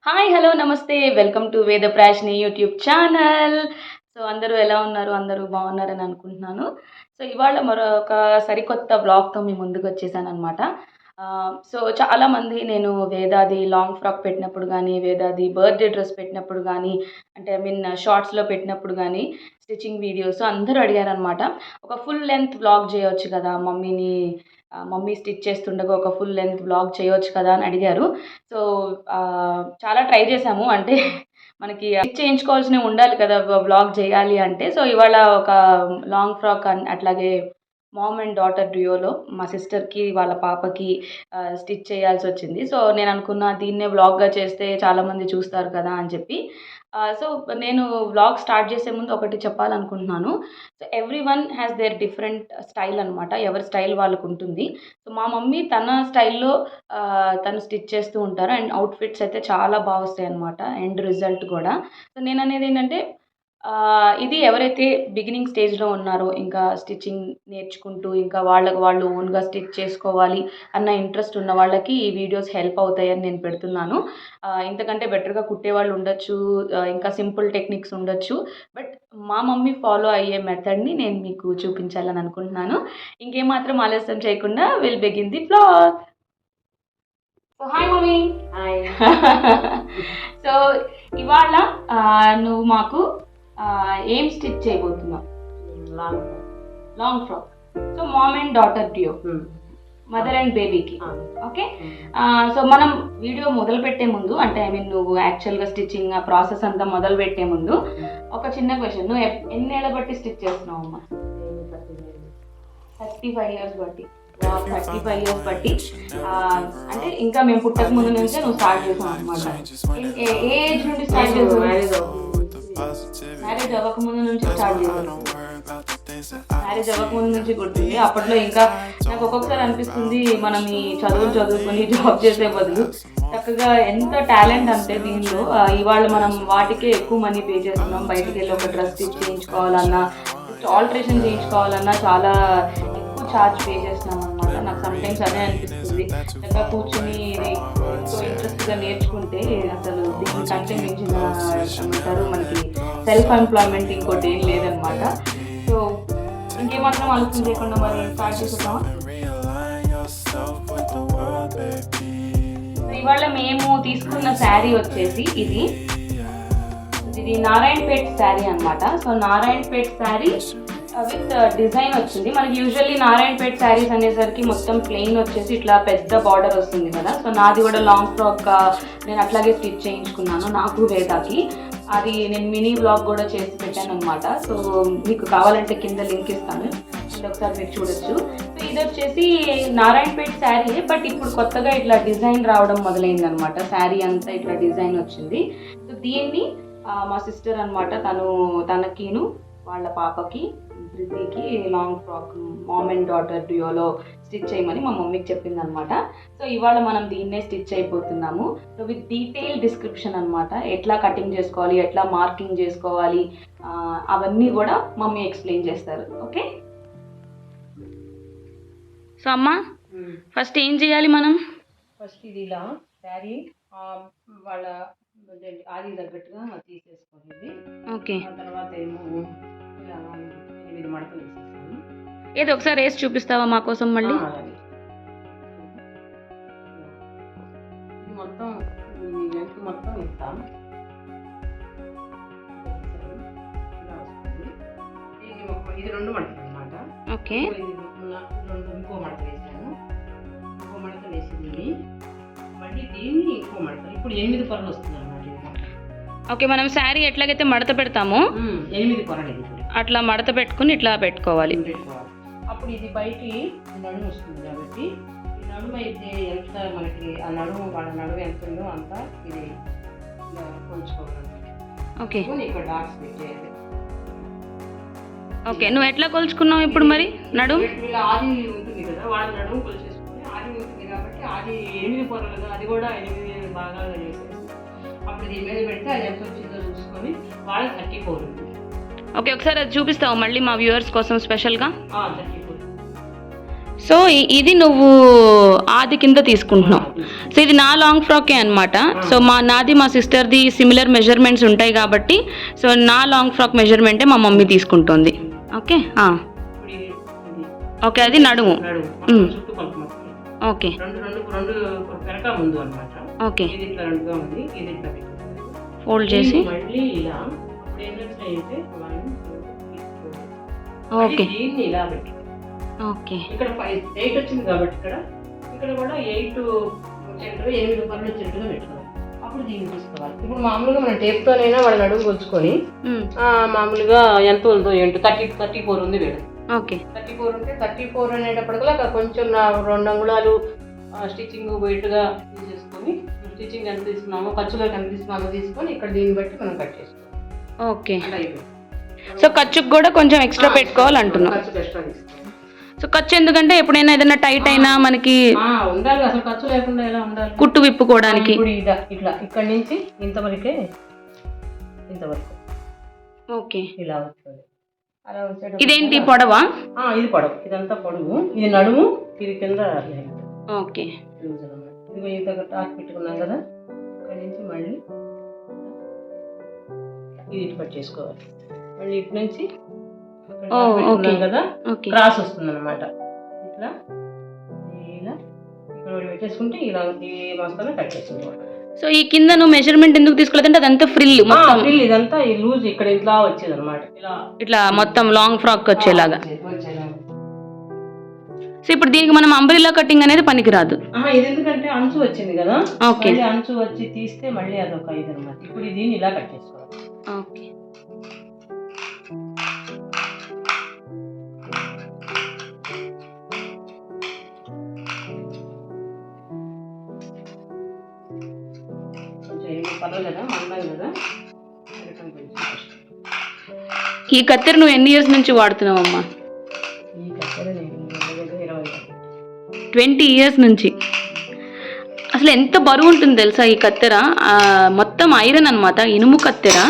Hi hello నమస్తే welcome to వేదప్రాష్ని YouTube channel. So అందరూ ఎలా ఉన్నారు? అందరూ బాగున్నారని అనుకుంటున్నాను. సో ఇవాళ మరొక సరికొత్త వ్లాగ్తో మీ ముందుకు వచ్చేసాను అనమాట. సో చాలామంది నేను వేదాది లాంగ్ ఫ్రాక్ పెట్టినప్పుడు కానీ, వేదాది బర్త్డే డ్రెస్ పెట్టినప్పుడు కానీ, అంటే షార్ట్స్లో పెట్టినప్పుడు కానీ, స్టిచ్చింగ్ వీడియోస్ అందరూ అడిగారనమాట. ఒక ఫుల్ లెంత్ వ్లాగ్ చేయొచ్చు కదా మమ్మీ స్టిచ్ చేస్తుండగా ఒక ఫుల్ లెంత్ వ్లాగ్ చేయొచ్చు కదా అని అడిగారు. సో చాలా ట్రై చేశాము. అంటే మనకి స్టిచ్ చేయించుకోవాల్సినవి ఉండాలి కదా వ్లాగ్ చేయాలి అంటే. సో ఇవాళ ఒక లాంగ్ ఫ్రాక్ అట్లాగే మామ్ అండ్ డాటర్ డ్యూయోలో మా సిస్టర్కి వాళ్ళ పాపకి స్టిచ్ చేయాల్సి వచ్చింది. సో నేను అనుకున్నా దీన్నే వ్లాగ్గా చేస్తే చాలామంది చూస్తారు కదా అని చెప్పి. సో నేను వ్లాగ్ స్టార్ట్ చేసే ముందు ఒకటి చెప్పాలనుకుంటున్నాను. So every one has their different style అనమాట. ఎవరి స్టైల్ వాళ్ళకు ఉంటుంది. సో మా మమ్మీ తన స్టైల్లో తను స్టిచ్ చేస్తూ ఉంటారు. అండ్ అవుట్ఫిట్స్ అయితే చాలా బాగా వస్తాయి అనమాట. ఎండ్ రిజల్ట్ కూడా. సో నేను అనేది ఏంటంటే ఇది ఎవరైతే బిగినింగ్ స్టేజ్లో ఉన్నారో, ఇంకా స్టిచ్చింగ్ నేర్చుకుంటూ ఇంకా వాళ్ళకు వాళ్ళు ఓన్గా స్టిచ్ చేసుకోవాలి అన్న ఇంట్రెస్ట్ ఉన్న వాళ్ళకి ఈ వీడియోస్ హెల్ప్ అవుతాయని నేను పెడుతున్నాను. ఇంతకంటే బెటర్గా కుట్టేవాళ్ళు ఉండొచ్చు, ఇంకా సింపుల్ టెక్నిక్స్ ఉండొచ్చు. బట్ మా మమ్మీ ఫాలో అయ్యే మెథడ్ని నేను మీకు చూపించాలని అనుకుంటున్నాను. ఇంకేమాత్రం ఆలస్యం చేయకుండా will begin the vlog. So hi mummy. Hi. So ఇవాళ నువ్వు మాకు ఏం స్టిచ్ చేయబోతున్నావు? Long frock. So mom and daughter duo, mother and బేబీకి. ఓకే. సో మనం వీడియో మొదలు పెట్టే ముందు, అంటే నువ్వు యాక్చువల్గా స్టిచ్చింగ్ ఆ ప్రాసెస్ అంతా మొదలు పెట్టే ముందు ఒక చిన్న క్వశ్చన్. నువ్వు ఎన్నేళ్ళ బట్టి స్టిచ్ చేస్తున్నావు అమ్మా? 35 ఇయర్స్ బట్టి. 35 ఇయర్స్ బట్టి. అంటే ఇంకా మేము పుట్టక ముందు నుంచే నువ్వు స్టార్ట్ చేసావు అనమాట. ఏ ఏజ్ నుండి స్టార్ట్ చేసావు? మ్యారేజ్ అవ్వకముందు నుంచి స్టార్ట్ చేసాను. మ్యారేజ్ అవ్వకముందు నుంచి గుర్తుంది. అప్పట్లో ఇంకా నాకు ఒక్కొక్కసారి అనిపిస్తుంది, మనం ఈ చదువుకొని జాబ్ చేసే బదులు చక్కగా ఎంత టాలెంట్ అంతే దీనిలో. ఇవాళ మనం వాటికే ఎక్కువ మనీ పే చేస్తున్నాం. బయటికి వెళ్ళి ఒక డ్రెస్ స్టిచ్ చేయించుకోవాలన్నా, ఆల్టరేషన్ చేయించుకోవాలన్నా చాలా ఎక్కువ ఛార్జ్ పే చేస్తున్నాం అనమాట. నాకు సమ్టైమ్స్ అదే అనిపిస్తుంది. చక్కగా కూర్చుని ఇది సో ఇంట్రెస్ట్గా నేర్చుకుంటే అసలు దీనికంటే మించిన ఏమంటారు మనకి సెల్ఫ్ ఎంప్లాయ్మెంట్ ఇంకోటి ఏం లేదనమాట. సో ఇంకేమాత్రం ఆలోచన చేయకుండా మరి స్టార్ట్ చేసేద్దామా? ఇవాళ మేము తీసుకున్న శారీ వచ్చేసి ఇది నారాయణపేట్ శారీ అనమాట. So Narayanpet sari with design వచ్చింది. మనకి యూజువల్లీ నారాయణపేట్ శారీస్ అనేసరికి మొత్తం ప్లెయిన్ వచ్చేసి ఇట్లా పెద్ద బార్డర్ వస్తుంది కదా. సో నాది కూడా లాంగ్ ఫ్రాక్ నేను అట్లాగే స్టిచ్ చేయించుకున్నాను నాకు వేదాకి. అది నేను మినీ బ్లాగ్ కూడా చేసి పెట్టాను అనమాట. సో మీకు కావాలంటే కింద లింక్ ఇస్తాను, ఒకసారి మీరు చూడొచ్చు. సో ఇది వచ్చేసి నారాయణపేట్ శారీ, బట్ ఇప్పుడు కొత్తగా ఇట్లా డిజైన్ రావడం మొదలైంది అనమాట. శారీ అంతా ఇట్లా డిజైన్ వచ్చింది. సో దీన్ని మా సిస్టర్ అనమాట, తనకిను వాళ్ళ పాపకి ధృతికి long frock mom and daughter డ్యూయోలో స్టిచ్ చేయమని మా మమ్మీకి చెప్పింది అనమాట. సో ఇవాళ మనం దీన్నే స్టిచ్ అయిపోతున్నాము. సో విత్ డీటెయిల్ డిస్క్రిప్షన్ అనమాట. ఎట్లా కటింగ్ చేసుకోవాలి, ఎట్లా మార్కింగ్ చేసుకోవాలి, అవన్నీ కూడా మమ్మీ ఎక్స్ప్లెయిన్ చేస్తారు. ఓకే. సో అమ్మ, ఫస్ట్ ఏం చేయాలి మనం? ఫస్ట్ ఇది ఇలా శారీ వాళ్ళ ఆది తగ్గట్టుగా తీసేసుకోవాలి. ఓకే. తర్వాత ఏమో ఇలా 8 మడతలు వేసేస్తాను. ఏదో ఒకసారి వేసి చూపిస్తావా మా కోసం మళ్ళీ? ఇది మొత్తం లెంత్ మొత్తం ఇస్తాం. ఇది 2 మడతలు అనమాట. ఓకే. ఇంకో మడత వేసాను. ఇంకో మడత వేసింది, మళ్ళీ దీన్ని ఇంకో మడత. ఇప్పుడు 8 పొరలు వస్తుంది అనమాట. ఓకే. మనం శారీ ఎట్లాగైతే మడత పెడతామో 8 పొరలు ఇది అట్లా మడత పెట్టుకుని ఇట్లా పెట్టుకోవాలి. అప్పుడు ఇది బయటికి నడుము వస్తుంది కాబట్టి ఈ నడుము అయితే ఎంత మనకి ఆ నడుము వాళ్ళ నడుము ఎంత ఉందో అంత ఇది కొలుచుకోవాలి. ఓకే. ఇక్కడ డాట్స్ పెట్టేది. ఓకే. నువ్వు ఎట్లా కొలుచుకున్నావు ఇప్పుడు మరి నడుము? ఇలా ఆది ఉంటుంది కదా, వాళ్ళ నడుము కొలిచేసుకుని ఆది ఉంటుంది కాబట్టి ఆది 8 పొరలుగా, అది కూడా 8 భాగాలుగా చేసేసి అప్పుడు దీని మీద పెడితే అది ఎంత వచ్చిందో చూసుకొని వాళ్ళకి 34 ఉంటుంది. ఓకే. ఒకసారి అది చూపిస్తావు మళ్ళీ మా వ్యూవర్స్ కోసం స్పెషల్గా? 34. సో ఇది నువ్వు ఆది కింద తీసుకుంటున్నావు. సో ఇది నా లాంగ్ ఫ్రాకే అనమాట. సో మా సిస్టర్ది సిమిలర్ మెజర్మెంట్స్ ఉంటాయి కాబట్టి సో నా లాంగ్ ఫ్రాక్ మెజర్మెంటే మా మమ్మీ తీసుకుంటుంది. ఓకే ఓకే, అది నడుము. ఓకే ఓకే, ఫోల్డ్ చేసి ఓకే ఓకే. ఇక్కడ 8 వచ్చింది కాబట్టి ఇక్కడ కూడా 8 పనులు వచ్చేట్టుగా పెట్టుకోవాలి. అప్పుడు దీన్ని తీసుకోవాలి. ఇప్పుడు మామూలుగా మనం టేప్తోనైనా వాడు నడుము కొలుచుకొని మామూలుగా ఎంత ఉందో ఏంటో 34 ఉంది వేడు. ఓకే, 34 ఉంటే 34 అనేటప్పటికల్లా కొంచెం 2 అంగుళాలు స్టిచ్చింగ్ వెయిట్గా తీసేసుకొని స్టిచ్చింగ్ ఎంత తీసుకున్నామో ఖర్చులో ఎంత తీసుకున్నామో తీసుకొని ఇక్కడ దీన్ని బట్టి మనం కట్ చేసుకోవాలి. ఓకే, సో ఖర్చుకు కూడా కొంచెం ఎక్స్ట్రా పెట్టుకోవాలంటున్నాం. ఖర్చు ఎక్స్ట్రా తీసుకోవాలి. సో ఖర్చు ఎందుకంటే ఎప్పుడైనా ఏదైనా టైట్ అయినా మనకి ఉండాలి, అసలు ఖర్చు లేకుండా ఎలా ఉండాలి, కుట్టు విప్పుకోవడానికి. ఇట్లా ఇక్కడ నుంచి ఇంతవరకే ఇంతవరకు ఓకే ఇలా వస్తుంది. అలా వచ్చేటప్పుడు ఇదేంటి పొడవా? ఇది పొడవు, ఇదంతా పొడవు, ఇది నడుము, ఇది కింద. ఓకే, ఇది ఇంత టాక్ పెట్టుకున్నాం కదా, ఇక్కడ నుంచి మళ్ళీ ఇది ఇటు కట్ చేసుకోవాలి. మళ్ళీ ఇటు నుంచి కదా క్రాస్ వస్తుంది అనమాట. ఇట్లా ఇలా ఇక్కడ పెట్టేసుకుంటే ఇలా ఈ మొత్తం కట్ చేసుకోవాలి. సో ఈ కింద నువ్వు మెజర్మెంట్ ఎందుకు తీసుకోలేదంటే అదంతా ఫ్రిల్ ఫ్రిల్, ఇదంతా ఈ లూజ్ ఇక్కడ ఇట్లా వచ్చేది అనమాట. ఇట్లా మొత్తం లాంగ్ ఫ్రాక్ వచ్చేలాగా. సో ఇప్పుడు దీనికి మనం అంబ్రెల్లా కటింగ్ అనేది పనికిరాదు. ఇది ఎందుకంటే అంచు వచ్చింది కదా, ఓకే, అంచు వచ్చి తీస్తే మళ్ళీ అదొక ఇది అనమాట. ఇప్పుడు దీన్ని ఇలా కట్ చేసుకోవాలి. ఓకే, ఈ కత్తెర నువ్వు ఎన్ని ఇయర్స్ నుంచి వాడుతున్నావమ్మా? 20 ఇయర్స్ నుంచి. అసలు ఎంత బరువు ఉంటుంది తెలుసా ఈ కత్తెర? మొత్తం ఐరన్ అనమాట, ఇనుము కత్తెర.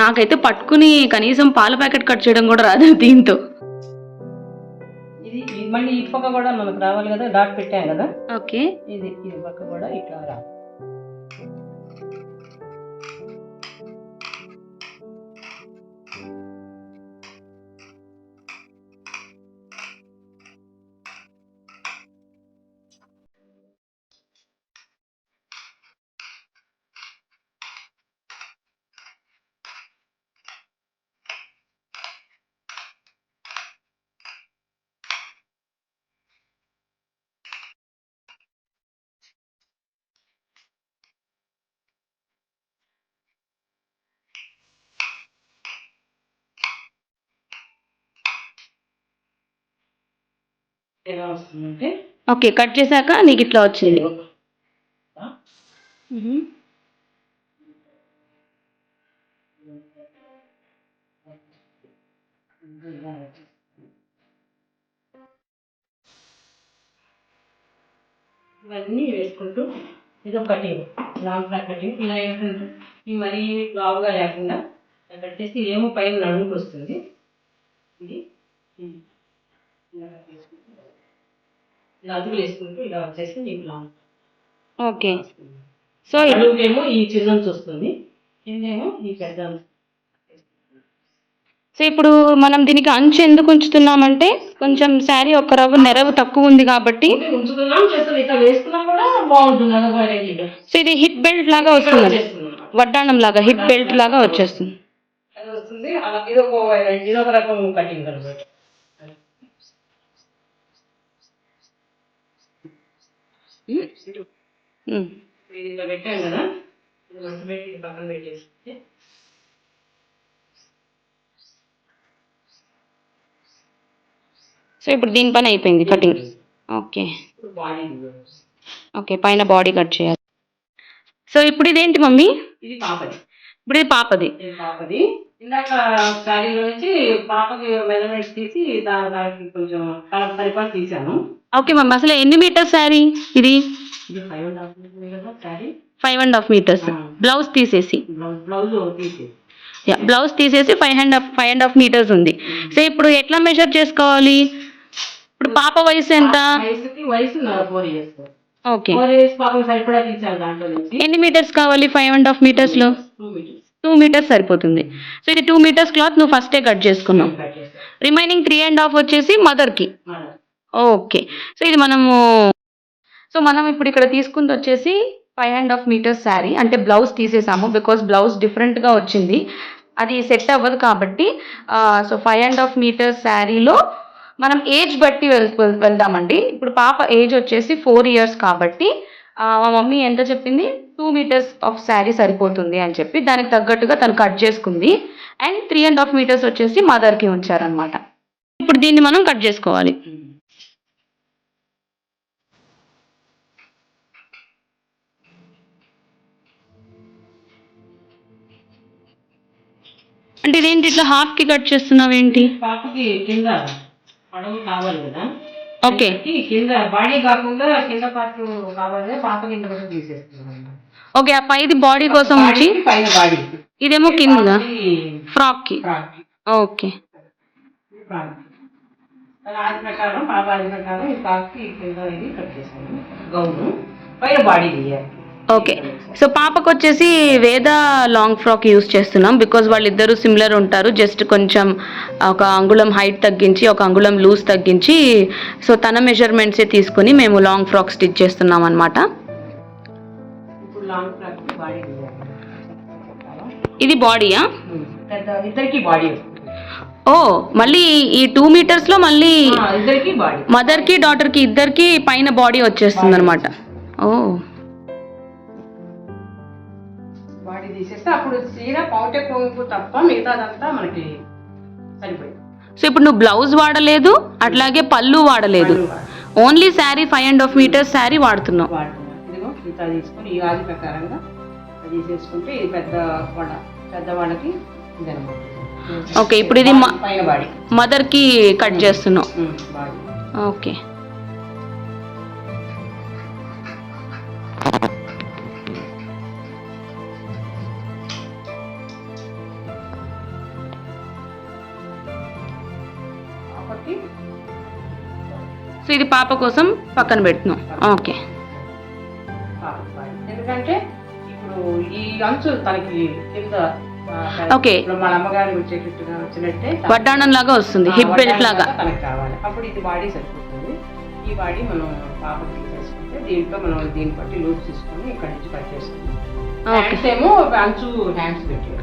నాకైతే పట్టుకుని కనీసం పాల ప్యాకెట్ కట్ చేయడం కూడా రాదు దీంతో. ఇది మళ్ళీ ఈ పక్క కూడా మనకు రావాలి కదా, డాట్ పెట్టాం కదా. ఓకే, ఇది పక్క కూడా ఇట్లా రా. ఎలా వస్తుందంటే ఓకే, కట్ చేశాక నీకు ఇట్లా వచ్చింది. ఇవన్నీ వేసుకుంటూ ఇదో కటింగ్, లాంగ్ ఫ్రాక్ కటింగ్. ఇలా ఏంటంటే ఇవి మరీ లావుగా లేకుండా కట్టేసి ఏమో పైన నడుముకు వస్తుంది. ఇది ఇలా అదుపులు వేసుకుంటూ ఇలా వచ్చేసి నీకు లాంగ్. ఓకే, సో అడుగుకేమో ఈ చిన్నంచి వస్తుంది, ఇదేమో ఈ పెద్ద. సో ఇప్పుడు మనం దీనికి అంచు ఎందుకు ఉంచుతున్నామంటే కొంచెం శారీ ఒక రవ్వ నెరవు తక్కువ ఉంది కాబట్టి ఉంచుతున్నాం. ఇట్లా వేసుకున్నా కూడా బాగుంటుంది. సో ఇది హిప్ బెల్ట్ లాగా వస్తుంది, వడ్డాణం లాగా హిప్ బెల్ట్ లాగా వచ్చేస్తుంది. అది వస్తుంది. అలా ఇదొక రకం కటింగ్ అనమాట. ఇలా పెట్టాం కదా, పెట్టి పక్కన పెట్టేసి సో ఇప్పుడు దీని పని అయిపోయింది కటింగ్. ఓకే ఓకే, పైన బాడీ కట్ చేయాలి. సో ఇప్పుడు ఇదేంటి మమ్మీ? ఇది పాపది. ఇప్పుడు ఇది పాపది. పాపది ఇందాక శారీలో నుంచి పాపకి మెజర్మెంట్స్ తీసి దానికి కొంచెం పరిపాలన తీసాను. ఓకే మమ్మీ, అసలు ఎన్ని మీటర్స్ శారీ ఇది? 5.5 మీటర్స్. బ్లౌజ్ తీసేసి బ్లౌజ్ తీసేసి 5.5 మీటర్స్ ఉంది. సో ఇప్పుడు ఎట్లా మెజర్ చేసుకోవాలి? ఇప్పుడు పాప వయసు ఎంత? వయసు 4 years. ఓకే. 4 years పాపం సరిపడా తీసారు దాంట్లో నుంచి. ఎన్ని మీటర్స్ కావాలి? 5.5 meters లో 2 meters. 2 meters సరిపోతుంది. సో ఇది 2 meters క్లాత్ నువ్వు ఫస్టే కట్ చేసుకున్నావు. రిమైనింగ్ 3.5 వచ్చేసి మదర్కి. ఓకే. సో ఇది మనం ఇప్పుడు ఇక్కడ తీసుకుంది వచ్చేసి 5.5 meters శారీ. అంటే బ్లౌజ్ తీసేసాము బికాస్ బ్లౌజ్ డిఫరెంట్గా వచ్చింది, అది సెట్ అవ్వదు కాబట్టి. సో 5.5 meters శారీలో మనం ఏజ్ బట్టి వెళ్దామండి. ఇప్పుడు పాప ఏజ్ వచ్చేసి 4 years కాబట్టి మా మమ్మీ ఎంత చెప్పింది, 2 meters ఆఫ్ శారీ సరిపోతుంది అని చెప్పి దానికి తగ్గట్టుగా తను కట్ చేసుకుంది. అండ్ 3.5 meters వచ్చేసి మదర్కి ఉంచారనమాట. ఇప్పుడు దీన్ని మనం కట్ చేసుకోవాలి. అంటే ఇదేంటి ఇట్లా హాఫ్కి కట్ చేస్తున్నావు ఏంటి? పాపకి కింద పొడవు కావాలి కదా. ఓకే. కింద బాడీ కాకుండా కింద పార్ట్ కావాలి, పాప కింద కూడా తీసేస్తున్నాం. ఓకే, ఆ పైది బాడీ కోసం ఉంచి పైన బాడీ, ఇదేమో కింద ఫ్రాక్కి. ఓకే. ఆది ప్రకారం పాప ఆది ప్రకారం ఈ పాపకి కింద ఇది కట్ చేసాము. గౌను పైన బాడీ తీయాలి. ఓకే. సో పాపకు వచ్చేసి వేద లాంగ్ ఫ్రాక్ యూస్ చేస్తున్నాం బికాజ్ వాళ్ళిద్దరూ సిమిలర్ ఉంటారు. జస్ట్ కొంచెం ఒక అంగుళం హైట్ తగ్గించి ఒక అంగుళం లూజ్ తగ్గించి సో తన మెజర్మెంట్సే తీసుకుని మేము లాంగ్ ఫ్రాక్ స్టిచ్ చేస్తున్నాం అనమాట. ఇది బాడీయా? ఇద్దరికి బాడీ. ఓ, మళ్ళీ ఈ 2 meters లో మళ్ళీ మదర్కి డాటర్కి ఇద్దరికి పైన బాడీ వచ్చేస్తుంది అనమాట. ఓ, బాడీ తీసేస్తే అప్పుడు చీర పౌటే పొంగు తప్ప మిగతాదంతా మనకి సరిపోయింది. సో ఇప్పుడు నువ్వు బ్లౌజ్ వాడలేదు, అట్లాగే పళ్ళు వాడలేదు, ఓన్లీ శారీ 5.5 meters శారీ వాడుతున్నావు. ఇదిగో ఇంత తీసుకొని ఈ ఆది ప్రకారంగా తీసేసుకుంటే ఇది పెద్ద వాళ్ళకి ఇదనమాట. ఓకే. ఇప్పుడు ఇది పైన బాడీ మదర్కి కట్ చేస్తున్నావు. బాడీ. ఓకే. సో ఇది పాప కోసం పక్కన పెడుతున్నాం. ఓకే. ఎందుకంటే ఇప్పుడు ఈ అంచు తనకి కింద ఓకే మన అమ్మగారి వచ్చేటట్టుగా వచ్చినట్టే వడ్డాణం లాగా వస్తుంది, హిప్ బెల్ట్ లాగా తనకి కావాలి. అప్పుడు ఇది బాడీ సరిపోతుంది. ఈ బాడీ మనం పాపకి చేసుకుంటే దీంట్లో మనం దీన్ని బట్టి లూజ్ తీసుకొని ఇక్కడ నుంచి కట్ చేసుకుంటాం. ఏమో అంచు హ్యాండ్స్ పెట్టి.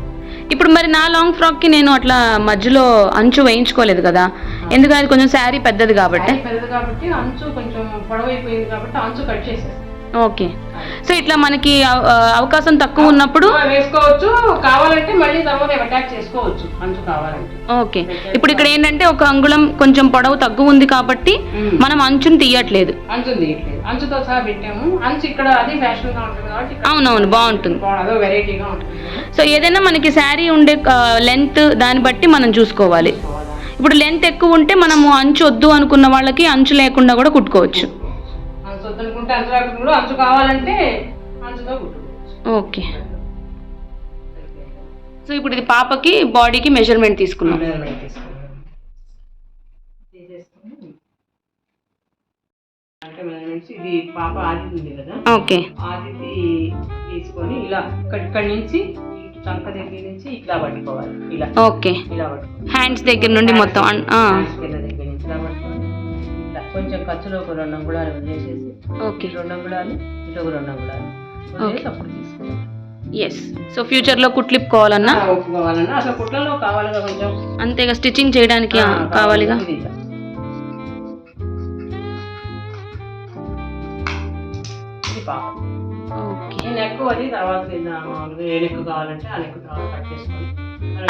ఇప్పుడు మరి నా లాంగ్ ఫ్రాక్కి నేను అట్లా మధ్యలో అంచు వేయించుకోలేదు కదా, ఎందుకంటే అది కొంచెం శారీ పెద్దది కాబట్టి అంచు కొంచెం పొడవైపోయింది కాబట్టి అంచు కట్ చేసేది. ఓకే. సో ఇట్లా మనకి అవకాశం తక్కువ ఉన్నప్పుడు వేసుకోవచ్చు, కావాలంటే మళ్ళీ తర్వాత అటాచ్ చేసుకోవచ్చు అంచు కావాలంటే. ఓకే. ఇప్పుడు ఇక్కడ ఏంటంటే ఒక అంగుళం కొంచెం పొడవు తక్కువ ఉంది కాబట్టి మనం అంచుని తీయట్లేదు. అంచుతో సహా పెట్టాము. అంచు ఇక్కడ అది ఫ్యాషన్ గా ఉంటుంది కాబట్టి అవునవును బాగుంటుంది, అదో వెరైటీగా ఉంటుంది. సో ఏదైనా మనకి శారీ ఉండే లెంత్ దాన్ని బట్టి మనం చూసుకోవాలి. ఇప్పుడు లెంత్ ఎక్కువ ఉంటే మనము అంచు వద్దు అనుకున్న వాళ్ళకి అంచు లేకుండా కూడా కుట్టుకోవచ్చు. అంచు కావాలంటే అంచుతో కుట్టుకోవచ్చు. ఓకే. సో ఇప్పుడు ఇది పాపకి బాడీకి మెజర్మెంట్ తీసుకున్నాం. ఇది పాప ఆది ఉంది కదా, ఓకే. ఆది తీసుకొని ఇలా ఇక్కడి నుంచి చంక దగ్గర నుంచి ఇట్లా పట్టుకోవాలి. ఇలా ఓకే, ఇలా పట్టుకోవాలి. హ్యాండ్స్ దగ్గర నుండి మొత్తం దగ్గర నుంచి ఇలా పట్టుకోవాలి. కొంచెం ఖర్చులో ఒక 2 అంగుళాలు వదిలేసేసి, ఓకే, 2 అంగుళాలు ఇటు ఒక 2 అంగుళాలు వదిలేసి అప్పుడు తీసుకోవాలి. ఎస్. సో ఫ్యూచర్ లో కుట్లిప్పుకోవాలన్నా అసలు కుట్లలో కావాలిగా కొంచెం, అంతేగా స్టిచ్చింగ్ చేయడానికి కావాలిగా. నెక్ అది తర్వాత ఏ నెక్ కావాలంటే ఆ నెక్ తర్వాత కట్ చేసుకొని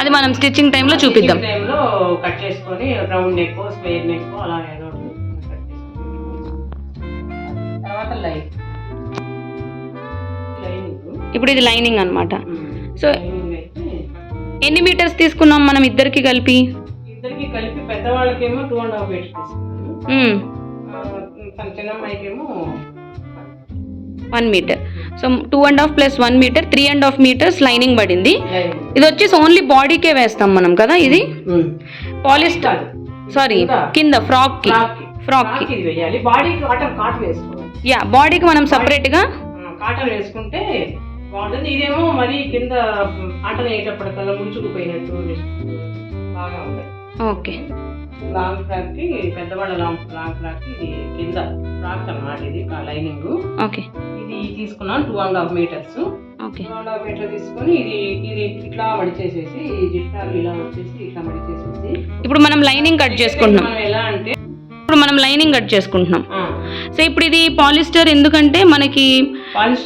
అది మనం స్టిచ్చింగ్ టైంలో చూపిద్దాం. టైంలో కట్ చేసుకొని రౌండ్ నెక్, స్క్వేర్ నెక్ అలా ఏదో కట్ చేసుకొని తర్వాత ఇప్పుడు ఇది లైనింగ్ అన్నమాట. సో ఎన్ని మీటర్స్ తీసుకున్నాం మనం ఇద్దరికి కలిపి? పెద్దవాళ్ళకేమో 2.5 మీటర్స్ తీసుకున్నాం, చిన్నమ్మాయికేమో 1 meter. So 2.5 + 1 meter 3.5 meters lining పడింది. ఇది వచ్చేసి ఓన్లీ బాడీకే వేస్తాం మనం కదా, ఇది పాలిస్టర్ సారీ కింద ఫ్రాక్కి ఇది వేయాలి. బాడీకి కాటన్ వేసుకోవాలి. యా, బాడీకి మనం సపరేట్గా కాటన్ వేసుకుంటే బాగుంటుంది. ఇదేమో మరి కింద కాటన్ వేసేటప్పటికల్లా ముడుచుకుపోయినట్టు బాగా ఉంటుంది. ఓకే. లాంగ్ ఫ్రాక్ కి పెద్దవాళ్ళ లాంగ్ ఫ్రాక్ కి ఇది కింద ఫ్రాక్ అన్నమాట. ఇది లైనింగ్. ఓకే. ఇది తీసుకున్నాను 2.5 మీటర్స్. ఓకే. 2.5 మీటర్ తీసుకొని ఇది ఇట్లా మడిచేసేసి జిట్టాలు ఇలా వచ్చేసి ఇట్లా మడిచేసేసి ఇప్పుడు మనం లైనింగ్ కట్ చేసుకుంటున్నాం. మనం ఎలా అంటే ఇప్పుడు మనం లైనింగ్ కట్ చేసుకుంటున్నాం. సో ఇప్పుడు ఇది పాలిస్టర్ ఎందుకంటే మనకి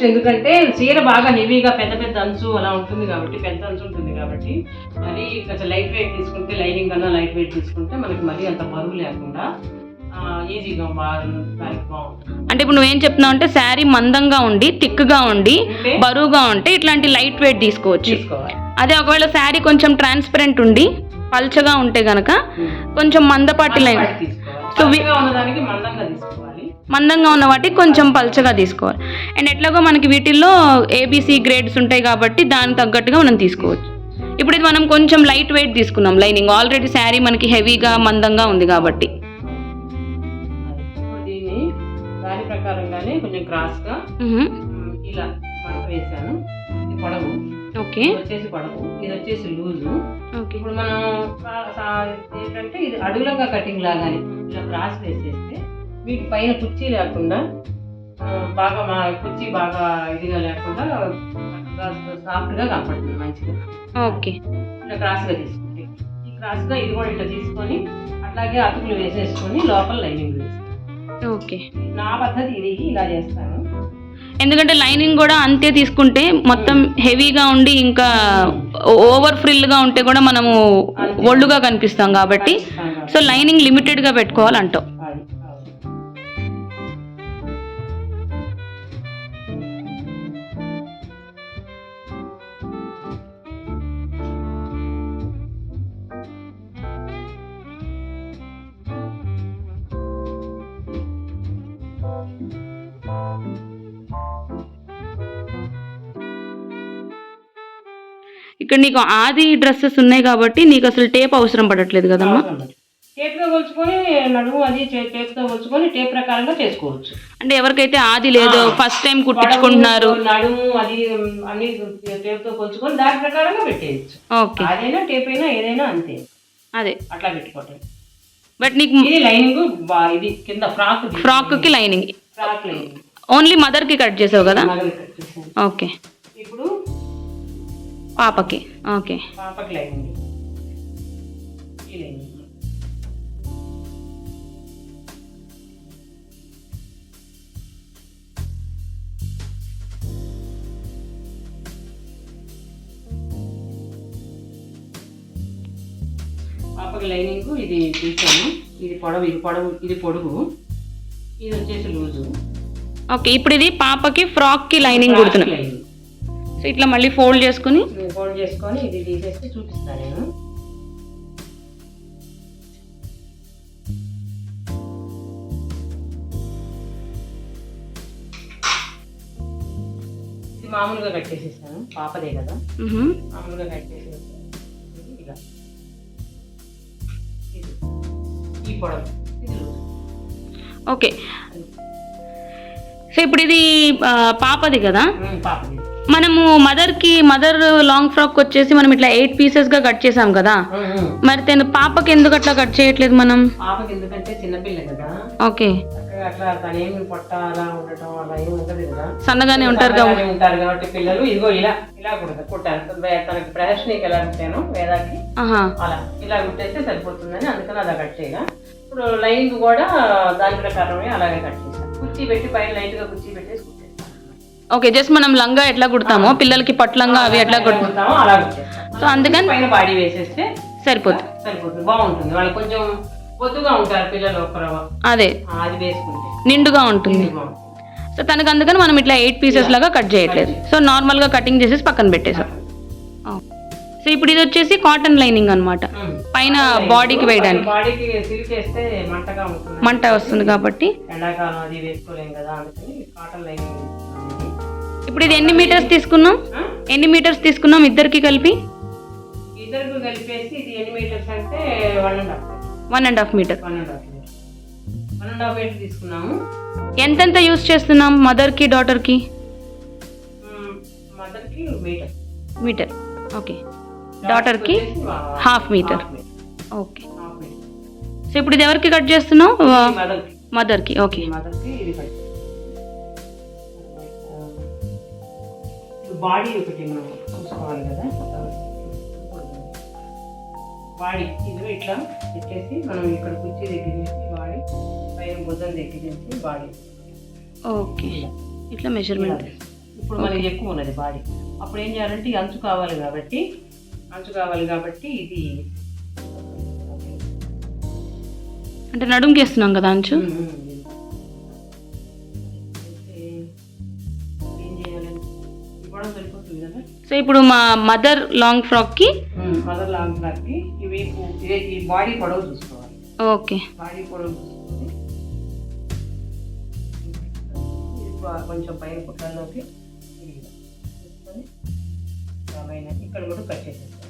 ఎందుకంటే చీర బాగా హెవీగా పెద్ద పెద్ద అంచు అలా ఉంటుంది కాబట్టి, పెద్ద అంచు ఉంటుంది కాబట్టి మరి కొంచెం లైట్ వెయిట్ తీసుకుంటే, లైనింగ్ కన్నా లైట్ వెయిట్ తీసుకుంటే మనకి మరీ అంత బరువు లేకుండా ఈజీగా బాగుంటుంది. అంటే ఇప్పుడు నువ్వేం చెప్తున్నావు అంటే శారీ మందంగా ఉండి థిక్గా ఉండి బరువుగా ఉంటే ఇట్లాంటి లైట్ వెయిట్ తీసుకోవచ్చు. అదే ఒకవేళ శారీ కొంచెం ట్రాన్స్పరెంట్ ఉండి పల్చగా ఉంటే గనక కొంచెం మందపాటి లైన్, సో మందంగా ఉన్న వాటికి కొంచెం పల్చగా తీసుకోవాలి. అండ్ ఎట్లాగో మనకి వీటిల్లో ఏబీసీ గ్రేడ్స్ ఉంటాయి కాబట్టి దానికి తగ్గట్టుగా మనం తీసుకోవచ్చు. ఇప్పుడు ఇది మనం కొంచెం లైట్ వెయిట్ తీసుకున్నాం లైనింగ్, ఆల్రెడీ శారీ మనకి హెవీగా మందంగా ఉంది కాబట్టి దీన్ని దాని ప్రకారంగానే కొంచెం క్రాస్గా ఇలా మడత వేసాను. ఇది పొడవు. ఓకే. వచ్చేసి పొడవు, ఇది వచ్చేసి లూజు. ఇప్పుడు మనం ఏంటంటే ఇది అడుగులంగా కటింగ్ లాగానే ఇలా క్రాస్ వేసేస్తే వీటి పైన కుర్చీ లేకుండా బాగా కుర్చీ బాగా ఇదిగా లేకుండా సాఫ్ట్గా కనపడుతుంది మంచిగా. ఓకే. ఇలా క్రాస్గా తీసుకుంటే ఈ క్రాస్గా ఇది కూడా ఇట్లా తీసుకొని అట్లాగే అతుకులు వేసేసుకొని లోపల లైనింగ్ వేస్తాను. ఓకే. నా పద్ధతి ఇది, ఇలా చేస్తాను. ఎందుకంటే లైనింగ్ కూడా అంతే తీసుకుంటే మొత్తం హెవీగా ఉండి ఇంకా ఓవర్ ఫ్రిల్గా ఉంటే కూడా మనము ఒళ్ళుగా కనిపిస్తాం కాబట్టి సో లైనింగ్ లిమిటెడ్గా పెట్టుకోవాలంటావు. ఇక్కడ నీకు ఆది డ్రెస్సెస్ ఉన్నాయి కాబట్టి నీకు అసలు టేప్ అవసరం పడట్లేదు కదమ్మా. టేప్తో కొలుచుకొని నడుము అది టేప్తో కొలుచుకొని టేప్ ప్రకారంగా చేసుకోవచ్చు. అంటే ఎవరికైతే ఆది లేదో ఫస్ట్ టైం కుట్టించుకుంటున్నారు నడుము అది అన్ని టేప్తో కొలుచుకొని దాని ప్రకారంగా పెట్టేయచ్చు. ఓకే. అదైనా టేప్ అయినా ఏదైనా అంతే, అదే అట్లా పెట్టుకోవటం. బట్ నీకు ఇది లైనింగ్, ఇది కింద ఫ్రాక్కి లైనింగ్, ఫ్రాక్ లైనింగ్ ఓన్లీ మదర్కి కట్ చేసావు కదా. ఓకే. ఇప్పుడు పాపకి. ఓకే. పాపకి లైనింగ్, ఈ లైనింగ్ పాపకి లైనింగ్ ఇది తీసాను. ఇది పొడవు, ఇది పొడుగు, ఇది వచ్చేసి లూజు. ఓకే. ఇప్పుడు ఇది పాపకి ఫ్రాక్కి లైనింగ్ కుడుతున్నాను. సో ఇట్లా మళ్ళీ ఫోల్డ్ చేసుకొని ఇది తీసేసి చూపిస్తాను నేను. ఇది మామూలుగా కట్టేసేసాను, పాపదే కదా, మామూలుగా కట్టేసేసాను. ఇలా ఈ పొడవు, ఇది ఓకే. సో ఇప్పుడు ఇది పాపది కదా, పాపది. మనము మదర్ లాంగ్ ఫ్రాక్ వచ్చేసి మనం ఇట్లా 8 పీసెస్గా కట్ చేసాం కదా, మరి పాపకి ఎందుకు అట్లా కట్ చేయట్లేదు మనం? పాపకి ఎందుకంటే చిన్నపిల్ల కదా. ఓకే. అట్లా తనేమి పొట్ట అలా ఉండటం అలా ఏమి ఉండదు కదా, సన్నగానే ఉంటారు కాబట్టి పిల్లలు ఇదిగో ఇలా కుట్టారు. తనకి ప్రదర్శనకి ఎలా కుట్టాను వేదాకి అలా ఇలా కుట్టేస్తే సరిపోతుందని అందుకని అలా కట్ చేయగా. ఇప్పుడు లైన్ కూడా దాని ప్రకారమే అలాగే కట్ చేశాను. కుర్చీ పెట్టి పైన లైట్ గా కుర్చీ పెట్టేసి కుట్టేస్తాను. ఓకే. జస్ట్ మనం లంగా ఎట్లా కుడతామో పిల్లలకి పట్లంగా అవి ఎట్లా కుడతామో అలా కుట్టేస్తాం. సో అందుకని పైన బాడీ వేసేస్తే సరిపోతుంది, బాగుంటుంది. వాళ్ళు కొంచెం పొద్దుగా ఉంటారు పిల్లలు, అదే అది వేసుకుంటే నిండుగా ఉంటుంది. సో తనకు అందుకని మనం ఇట్లా 8 పీసెస్ లాగా కట్ చేయట్లేదు. సో నార్మల్ గా కటింగ్ చేసేసి పక్కన పెట్టేసాం. సో ఇప్పుడు ఇది వచ్చేసి కాటన్ లైనింగ్ అన్నమాట, పైన బాడీకి వేయడానికి. బాడీకి సిల్క్ వేస్తే మంట వస్తుంది కాబట్టి ఎండాకాలం అది వేసుకోలేం కదా, అందుకని కాటన్ లైనింగ్. ఇప్పుడు ఇది ఎన్ని మీటర్స్ తీసుకున్నాం ఇద్దరికి కలిపి? కలిపేసి ఇది ఎన్ని మీటర్స్ అంటే 1.5 మీటర్. 1.5 1.5 మీటర్ తీసుకున్నాము. ఎంతెంత యూస్ చేస్తున్నాం మదర్కి డాటర్కి? మదర్కి మీటర్. ఓకే. డాటర్కి హాఫ్ మీటర్. ఓకే. సో ఇప్పుడు ఇది ఎవరికి కట్ చేస్తున్నావు? మదర్కి. ఓకే. మదర్కి ఇది కట్. బాడీ ఒకటి మనం చూసుకోవాలి కదా. బాడీ ఇది ఇట్లా పెట్టేసి మనం ఇక్కడ కుర్చీ దగ్గర నుంచి బాడీ పైన బుద్ధం దగ్గర నుంచి బాడీ. ఓకే. ఇట్లా మెజర్మెంట్. ఇప్పుడు మనకి ఎక్కువ ఉన్నది బాడీ. అప్పుడు ఏం చేయాలంటే ఈ అంచు కావాలి కాబట్టి ఇది అంటే నడుముకి వేస్తున్నాం కదా అంచు. ఏం చేయాలంటే ఇవ్వడం సరిపోతుంది కదా. సో ఇప్పుడు మా మదర్ లాంగ్ ఫ్రాక్కి ఇవి ఈ బాడీ పొడవు చూసుకోవాలి. ఓకే. బాడీ పొడవు చూసుకొని కొంచెం పైన పుట్టాల్లోకి ఇక్కడ కూడా కట్ చేసేస్తాం.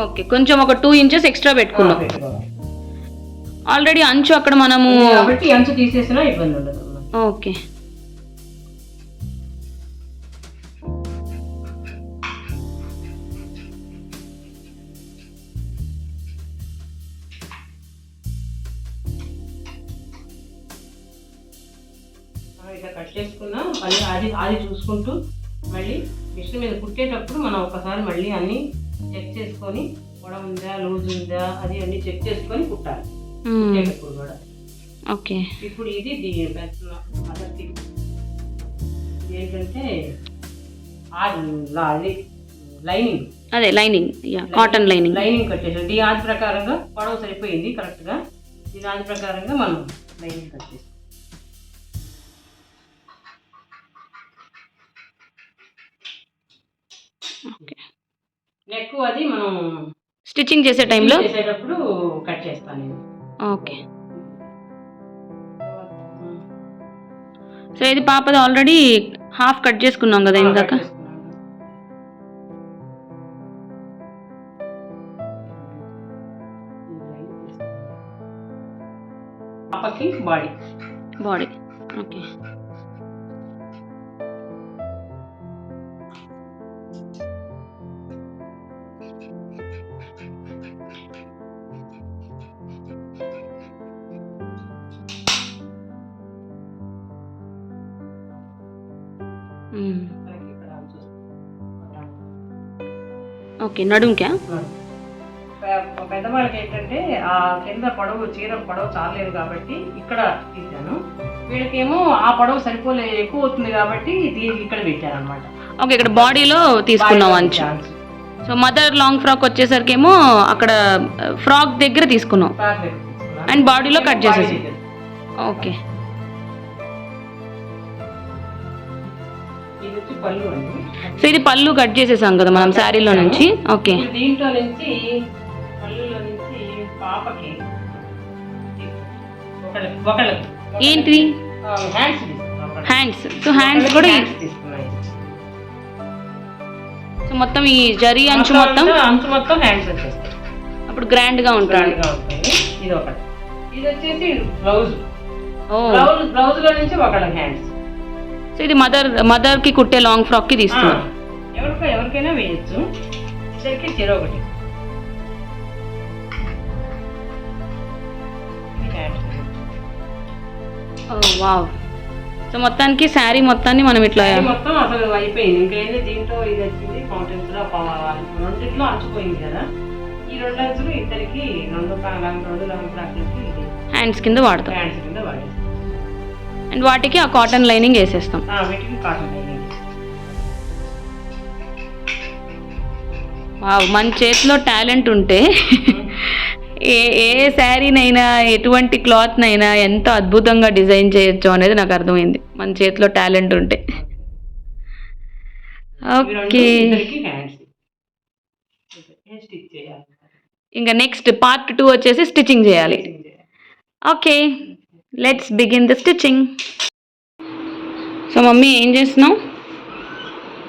ఓకే. కొంచెం ఒక 2 ఇంచెస్ ఎక్స్ట్రా పెట్టుకున్నాం. ఆల్రెడీ అంచు అక్కడ మనము కాబట్టి అంచు తీసేసినా ఇబ్బంది ఉండదు. ఓకే. ఇట్లా కట్ చేసుకున్నా మళ్ళీ అది చూసుకుంటూ మళ్ళీ మిషన్ మీద కుట్టేటప్పుడు మనం ఒకసారి మళ్ళీ అన్నీ చెక్ చేసుకొని పొడవు ఉందా లూజ్ ఉందా అది అన్నీ చెక్ చేసుకొని కుట్టాలి కుట్టేటప్పుడు కూడా. ఓకే. ఇప్పుడు ఇది మదర్కి ఏంటంటే లైనింగ్. అదే లైనింగ్, కాటన్ లైనింగ్ కట్టేసాం. ఈ ఆది ప్రకారంగా పొడవు సరిపోయింది కరెక్ట్గా. ఈ ఆది ప్రకారంగా మనం లైనింగ్ కట్ చేస్తాం. నెక్ అది మనం స్టిచ్చింగ్ చేసేటప్పుడు కట్ చేస్తాను నేను. ఓకే. సో ఇది పాపది ఆల్రెడీ హాఫ్ కట్ చేసుకున్నాం కదా ఇందాక. పాపకి బాడీ. ఓకే. ఓకే. నడుంకా పెద్దవాళ్ళకి ఏంటంటే ఆ కింద చీర పొడవు చాలేదు కాబట్టి ఇక్కడ తీసాను. వీళ్ళకేమో ఆ పొడవు సరిపోలేదు, ఎక్కువ అవుతుంది కాబట్టి ఇక్కడ పెట్టారు అనమాట. ఓకే. ఇక్కడ బాడీలో తీసుకున్నాం అంచు. సో మదర్ లాంగ్ ఫ్రాక్ వచ్చేసరికి ఏమో అక్కడ ఫ్రాక్ దగ్గర తీసుకున్నాం అండ్ బాడీలో కట్ చేసేసి. ఓకే. సో ఇది పళ్ళు కట్ చేసేసాం కదా మనం శారీలో నుంచి. ఓకే. దీంట్లో నుంచి పళ్ళులో నుంచి పాపకి ఏంటి హ్యాండ్స్. సో హ్యాండ్స్ కూడా సో మొత్తం ఈ జరీ అంచు మొత్తం హ్యాండ్స్ వచ్చేస్తాయి. అప్పుడు గ్రాండ్ గా ఉంటుంది. ఇది ఒకటి. ఇది వచ్చేసి బ్లౌజ్. బ్లౌజ్ లో నుంచి ఒకళ్ళ హ్యాండ్స్. సో ఇది మదర్ కి కుట్టే లాంగ్ ఫ్రాక్ కి తీస్తున్నాం. ఎవరికైనా వేయచ్చు. ఇద్దరికి చెరో ఒకటి. వావ్. సో మొత్తానికి శారీ మొత్తాన్ని మనం ఇట్లా మొత్తం అసలు అయిపోయింది. ఇంకేంటి దీంట్లో ఇది వచ్చింది ఫౌంటైన్స్ లో రెండిట్లో అంచుపోయింది కదా. ఈ 2 అంచులు ఇద్దరికి 2 లాంగ్ ఫ్రాక్లకి హ్యాండ్స్ కింద వాడతాం. అండ్ వాటికి ఆ కాటన్ లైనింగ్ వేసేస్తాం. వీటికి కాటన్ లైనింగ్. వావ్. మన చేతిలో టాలెంట్ ఉంటే ఏ శారీనైనా ఎటువంటి క్లాత్నైనా ఎంత అద్భుతంగా డిజైన్ చేయొచ్చు అనేది నాకు అర్థమైంది, మన చేతిలో టాలెంట్ ఉంటే. ఓకే. ఇంకా నెక్స్ట్ పార్ట్ 2 వచ్చేసి స్టిచ్చింగ్ చేయాలి. Okay, let's begin the stitching. So mummy ఏం చేస్తున్నావు?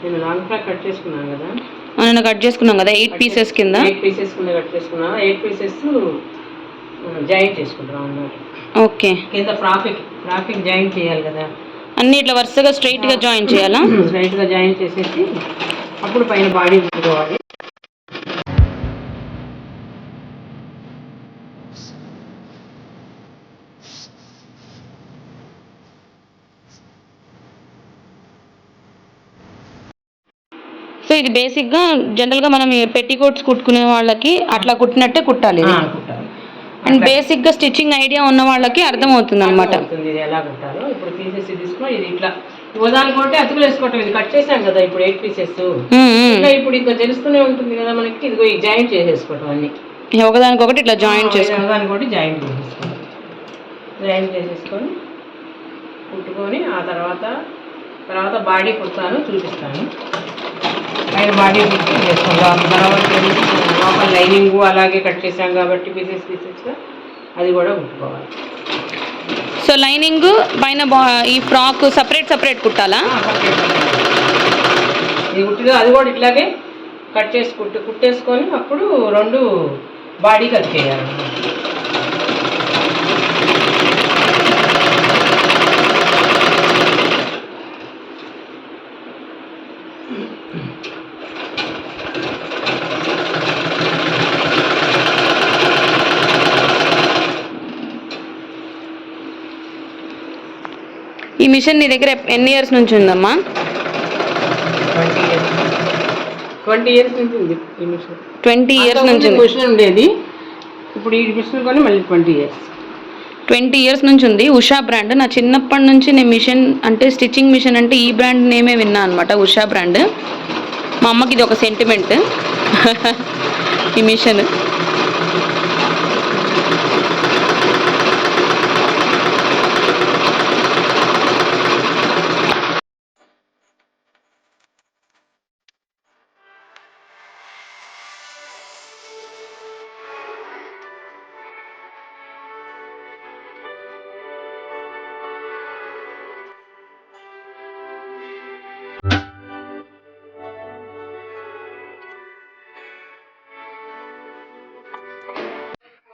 నేను లాంగ్ ఫ్రాక్ కట్ చేసుకున్నాను కదా. మనం కట్ చేసుకున్నాం కదా 8 పీసెస్ కింద. 8 పీసెస్ కింద కట్ చేసుకున్నాను. 8 పీసెస్ జాయింట్ చేసుకుంటున్నాం అన్నమాట. ఓకే. కింద ఫ్రాకింగ్ జాయింట్ చేయాలి కదా, అన్ని ఇట్లా వరుసగా స్ట్రైట్గా జాయిన్ చేయాలా? స్ట్రైట్గా జాయిన్ చేసేసి అప్పుడు పైన బాడీ కుట్టుకోవాలి. సో ఇది బేసిక్గా జనరల్గా మనం పెట్టికోట్స్ కుట్టుకునే వాళ్ళకి అట్లా కుట్టినట్టే కుట్టాలి. అండ్ బేసిక్గా స్టిచ్చింగ్ ఐడియా ఉన్న వాళ్ళకి అర్థమవుతుంది అనమాట. ఇది ఎలా కుట్టాలో ఇప్పుడు పీసెస్ తీసుకుని ఇది ఇట్లా ఉదాహరణకుంటే అతుకులు వేసుకోవటం. ఇది కట్ చేసాం కదా ఇప్పుడు 8 పీసెస్. ఇప్పుడు ఇంకా తెలుస్తూనే ఉంటుంది కదా మనకి. ఇదిగో ఈ జాయింట్ చేసేసుకోవటం అన్ని ఒకదానికొకటి ఇట్లా జాయింట్ చేసుకోవాలి. ఒకదానికొకటి జాయింట్ చేసేసుకోవాలి. జాయింట్ చేసేసుకొని కుట్టుకొని ఆ తర్వాత బాడీ కుడతాను, చూపిస్తాను. పైన బాడీ కుట్టి చేసుకుంటాం. తర్వాత లోపల లైనింగ్ అలాగే కట్ చేసాం కాబట్టి పీసెస్గా అది కూడా కుట్టుకోవాలి. సో లైనింగ్ పైన ఈ ఫ్రాక్ సపరేట్ కుట్టాలా? ఇది కుట్టిదో అది కూడా ఇట్లాగే కట్ చేసి కుట్టేసుకొని అప్పుడు 2 బాడీ కట్ చేయాలి. ఈ మిషన్ నీ దగ్గర ఎన్ని ఇయర్స్ నుంచి ఉందమ్మా? 20 ఇయర్స్ నుంచి ఉంది ఈ మిషన్. 20 ఇయర్స్ నుంచి మిషన్ ఉండేది. ఇప్పుడు ఈ మిషన్ కొని మళ్ళీ 20 ఇయర్స్ నుంచి ఉంది. ఉషా బ్రాండ్. నా చిన్నప్పటి నుంచి నేను మిషన్ అంటే స్టిచ్చింగ్ మిషన్ అంటే ఈ బ్రాండ్ నేమే విన్నా అనమాట, ఉషా బ్రాండ్. మా అమ్మకి ఇది ఒక సెంటిమెంట్ ఈ మిషన్.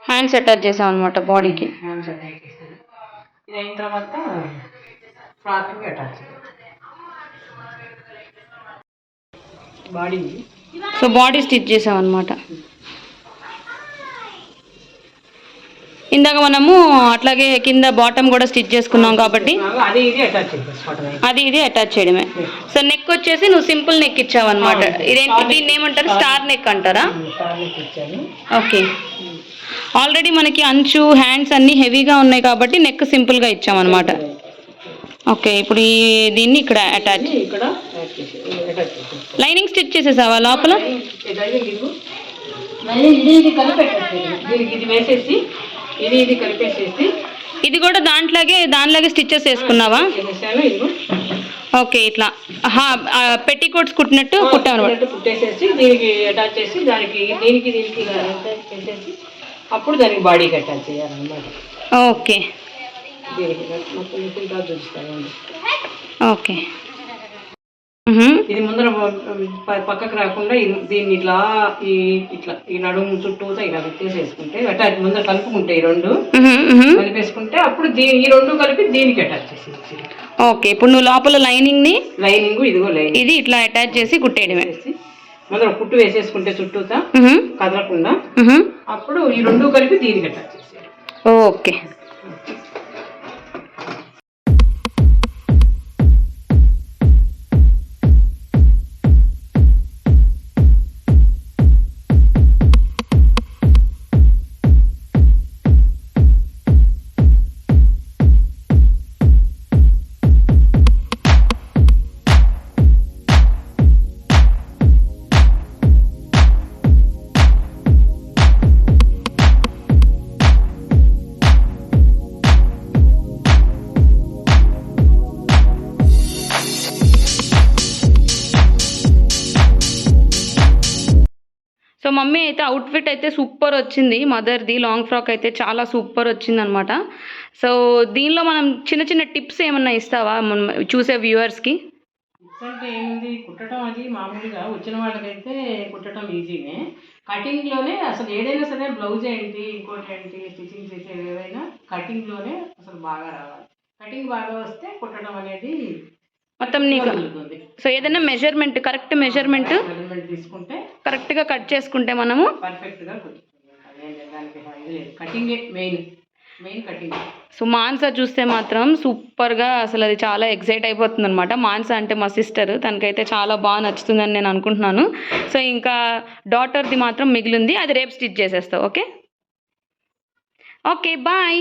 హ్యాండ్స్ అటాచ్ చేసాం అనమాట బాడీకి. హ్యాండ్స్ అటాచ్ చేసాను. ఇది అయిన తర్వాత ఫ్రాక్కి attach body. So body stitch చేసాం అనమాట. ఇందాక మనము అట్లాగే కింద బాటమ్ కూడా స్టిచ్ చేసుకున్నాం కాబట్టి అది ఇది అటాచ్ చేయడమే. సో నెక్ వచ్చేసి నువ్వు సింపుల్ నెక్ ఇచ్చావు అనమాట. దీన్ని ఏమంటారు? స్టార్ నెక్ అంటారా? ఓకే. ఆల్రెడీ మనకి అంచు హ్యాండ్స్ అన్ని హెవీగా ఉన్నాయి కాబట్టి నెక్ సింపుల్గా ఇచ్చామన్నమాట. ఓకే. ఇప్పుడు దీన్ని ఇక్కడ అటాచ్. లైనింగ్ స్టిచ్ చేసేసావా లోపల? ఇది కూడా దానిలాగే స్టిచ్చెస్ వేసుకున్నావా? ఓకే. ఇట్లా పెట్టికోట్స్ కుట్టినట్టు కుట్టేసేసి దీనికి అటాచ్ చేసి దీనికి అటాచ్ చేసేసి అప్పుడు దానికి బాడీకి అటాచ్ చేయాలన్నమాట. ఓకే. ఓకే. ఇది ముందర పక్కకు రాకుండా దీన్ని ఇట్లా ఈ నడుము చుట్టూతో ఇలా పెట్టేసేసుకుంటే అటాచ్ ముందర కలుపుకుంటే ఈ 2 కలిపేసుకుంటే అప్పుడు ఈ 2 కలిపి దీనికి అటాచ్ చేసి. ఓకే. ఇప్పుడు నువ్వు లోపల లైనింగ్ ఇదిగో లైనింగ్ ఇది ఇట్లా అటాచ్ చేసి కుట్టేయడమే. ముందర కుట్టు వేసేసుకుంటే చుట్టూతా కదలకుండా అప్పుడు ఈ 2 కలిపి దీనికి అటాచ్ చేసేయాలి. ఓకే. సో మమ్మీ అయితే అవుట్ఫిట్ అయితే సూపర్ వచ్చింది. మదర్ది లాంగ్ ఫ్రాక్ అయితే చాలా సూపర్ వచ్చింది అనమాట. సో దీనిలో మనం చిన్న చిన్న టిప్స్ ఏమన్నా ఇస్తావా చూసే వ్యూవర్స్కి? అంటే ఏముంది కుట్టడం అది మామూలుగా వచ్చిన వాళ్ళకైతే కుట్టడం ఈజీనే. కటింగ్లోనే అసలు ఏదైనా సరే బ్లౌజ్ ఏంటి ఇంకోటి ఏంటి స్టిచ్చింగ్ చేసేవి ఏవైనా కటింగ్లోనే అసలు బాగా రావాలి. కటింగ్ బాగా వస్తే కుట్టడం అనేది మొత్తం నీకు కుదురుతుంది. సో ఏదైనా మెజర్మెంట్ కరెక్ట్ మెజర్మెంట్ తీసుకుంటే కరెక్ట్గా కట్ చేసుకుంటే మనము పర్ఫెక్ట్గా కుదురుతుంది. దానికి ఇది లేదు, కటింగే మెయిన్ కటింగ్. సో మాన్సా చూస్తే మాత్రం సూపర్గా అసలు అది చాలా ఎక్సైట్ అయిపోతుంది అనమాట. మాన్సా అంటే మా సిస్టర్, తనకైతే చాలా బాగా నచ్చుతుందని నేను అనుకుంటున్నాను. సో ఇంకా డాటర్ది మాత్రం మిగిలింది, అది రేపు స్టిచ్ చేసేస్తావు. Okay okay bye.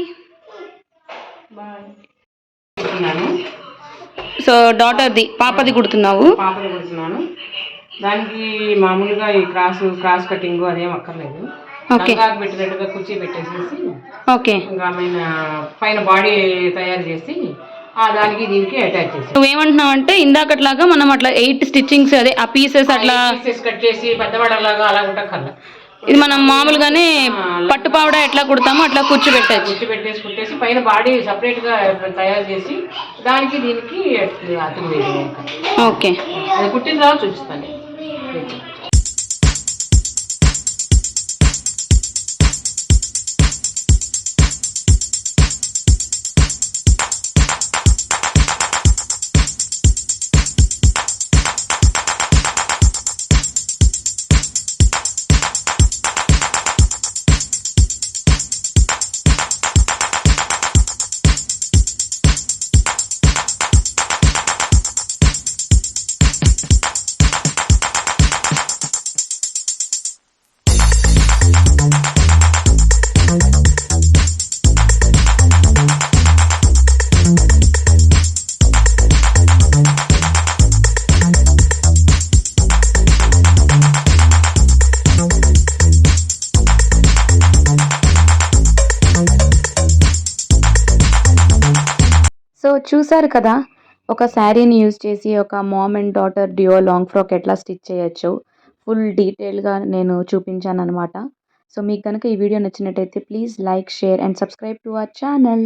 సో డాటర్ది పాపది కుడుతున్నావు? పాపది కుడుతున్నాను. దానికి మామూలుగా ఈ క్రాస్ కటింగ్ అదేం అక్కర్లేదు. ఓకే పెట్టినట్టుగా కుర్చీ పెట్టేసేసి ఓకే ఇంకా పైన బాడీ తయారు చేసి దానికి దీనికి అటాచ్ చేసి. నువ్వేమంటున్నావు అంటే ఇందాకట్లాగా మనం అట్లా 8 స్టిచ్చింగ్స్ అదే ఆ పీసెస్ అట్లా కట్ చేసి పెద్దవాడలాగా అలా ఉండక్కర్లా. ఇది మనం మామూలుగానే పట్టుపావడ ఎట్లా కుడతామో అట్లా కుట్టేసి పైన బాడీ సపరేట్గా తయారు చేసి దానికి దీనికి అతుకు వేయాలి. ఓకే అది కుట్టిన తర్వాత చూపిస్తాను. సో చూసారు కదా, ఒక శారీని యూజ్ చేసి ఒక ma'am and daughter duo long frock ఎట్లా స్టిచ్ చేయొచ్చు ఫుల్ డీటెయిల్గా నేను చూపించాను అనమాట. సో మీకు కనుక ఈ వీడియో నచ్చినట్టయితే please like, share and subscribe to our channel.